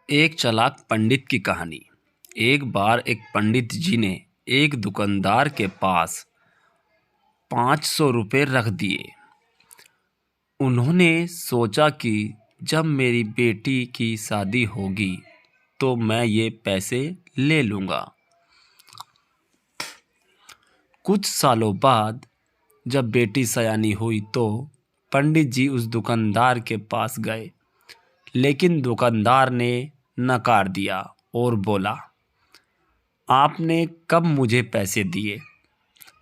एक चालाक पंडित की कहानी। एक बार एक पंडित जी ने एक दुकानदार के पास 500 रुपये रख दिए। उन्होंने सोचा कि जब मेरी बेटी की शादी होगी तो मैं ये पैसे ले लूँगा। कुछ सालों बाद जब बेटी सयानी हुई तो पंडित जी उस दुकानदार के पास गए, लेकिन दुकानदार ने नकार दिया और बोला, आपने कब मुझे पैसे दिए?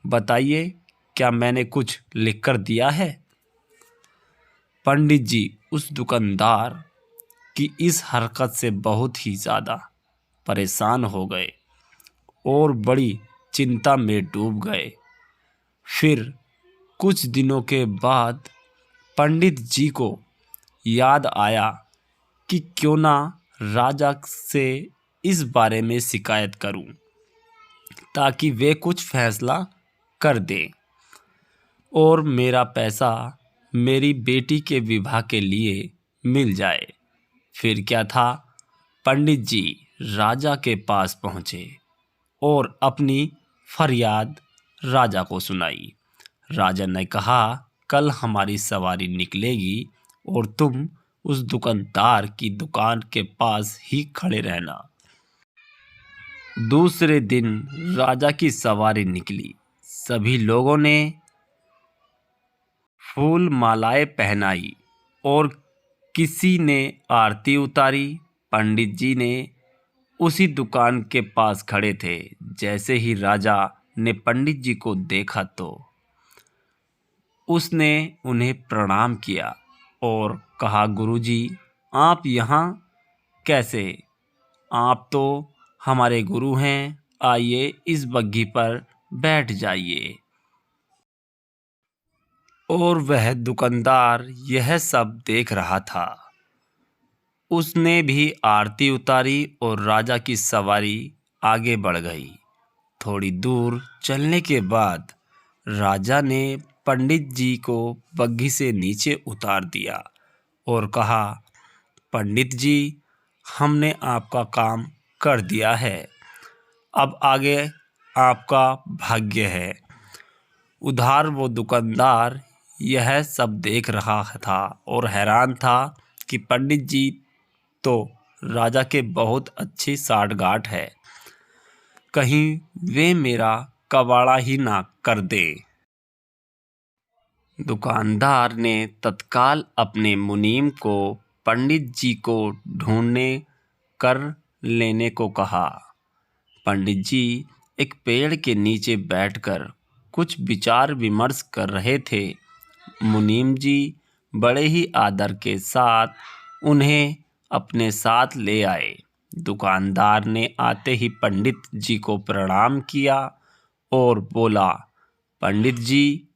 बताइए, क्या मैंने कुछ लिख कर दिया है? पंडित जी उस दुकानदार की इस हरकत से बहुत ही ज़्यादा परेशान हो गए और बड़ी चिंता में डूब गए। फिर कुछ दिनों के बाद पंडित जी को याद आया कि क्यों ना राजा से इस बारे में शिकायत करूं, ताकि वे कुछ फैसला कर दें और मेरा पैसा मेरी बेटी के विवाह के लिए मिल जाए। फिर क्या था, पंडित जी राजा के पास पहुँचे और अपनी फरियाद राजा को सुनाई। राजा ने कहा, कल हमारी सवारी निकलेगी और तुम उस दुकानदार की दुकान के पास ही खड़े रहना। दूसरे दिन राजा की सवारी निकली। सभी लोगों ने फूल मालाएं पहनाई और किसी ने आरती उतारी। पंडित जी ने उसी दुकान के पास खड़े थे। जैसे ही राजा ने पंडित जी को देखा तो उसने उन्हें प्रणाम किया और कहा, गुरुजी, आप यहाँ कैसे? आप तो हमारे गुरु हैं, आइए इस बग्घी पर बैठ जाइए। और वह दुकानदार यह सब देख रहा था। उसने भी आरती उतारी और राजा की सवारी आगे बढ़ गई। थोड़ी दूर चलने के बाद राजा ने पंडित जी को बग्घी से नीचे उतार दिया और कहा, पंडित जी, हमने आपका काम कर दिया है, अब आगे आपका भाग्य है। उधार वो दुकानदार यह सब देख रहा था और हैरान था कि पंडित जी तो राजा के बहुत अच्छी साठगांठ है, कहीं वे मेरा कबाड़ा ही ना कर दे। दुकानदार ने तत्काल अपने मुनीम को पंडित जी को ढूंढने कर लेने को कहा। पंडित जी एक पेड़ के नीचे बैठकर कुछ विचार विमर्श कर रहे थे। मुनीम जी बड़े ही आदर के साथ उन्हें अपने साथ ले आए। दुकानदार ने आते ही पंडित जी को प्रणाम किया और बोला, पंडित जी,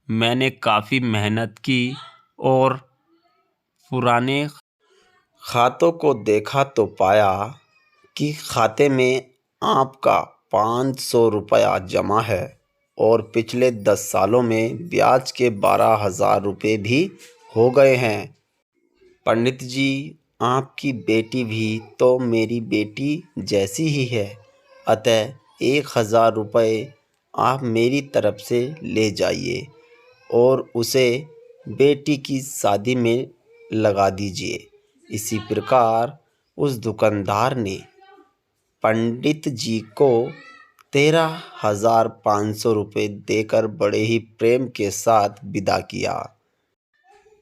मैंने काफ़ी मेहनत की और पुराने खातों को देखा तो पाया कि खाते में आपका 500 रुपया जमा है और पिछले 10 सालों में ब्याज के 12,000 रुपये भी हो गए हैं। पंडित जी, आपकी बेटी भी तो मेरी बेटी जैसी ही है, अतः 1,000 रुपये आप मेरी तरफ से ले जाइए और उसे बेटी की शादी में लगा दीजिए। इसी प्रकार उस दुकानदार ने पंडित जी को 13,500 रुपये देकर बड़े ही प्रेम के साथ विदा किया।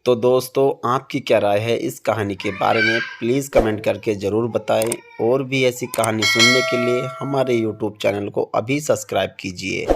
तो दोस्तों, आपकी क्या राय है इस कहानी के बारे में? प्लीज़ कमेंट करके ज़रूर बताएं और भी ऐसी कहानी सुनने के लिए हमारे YouTube चैनल को अभी सब्सक्राइब कीजिए।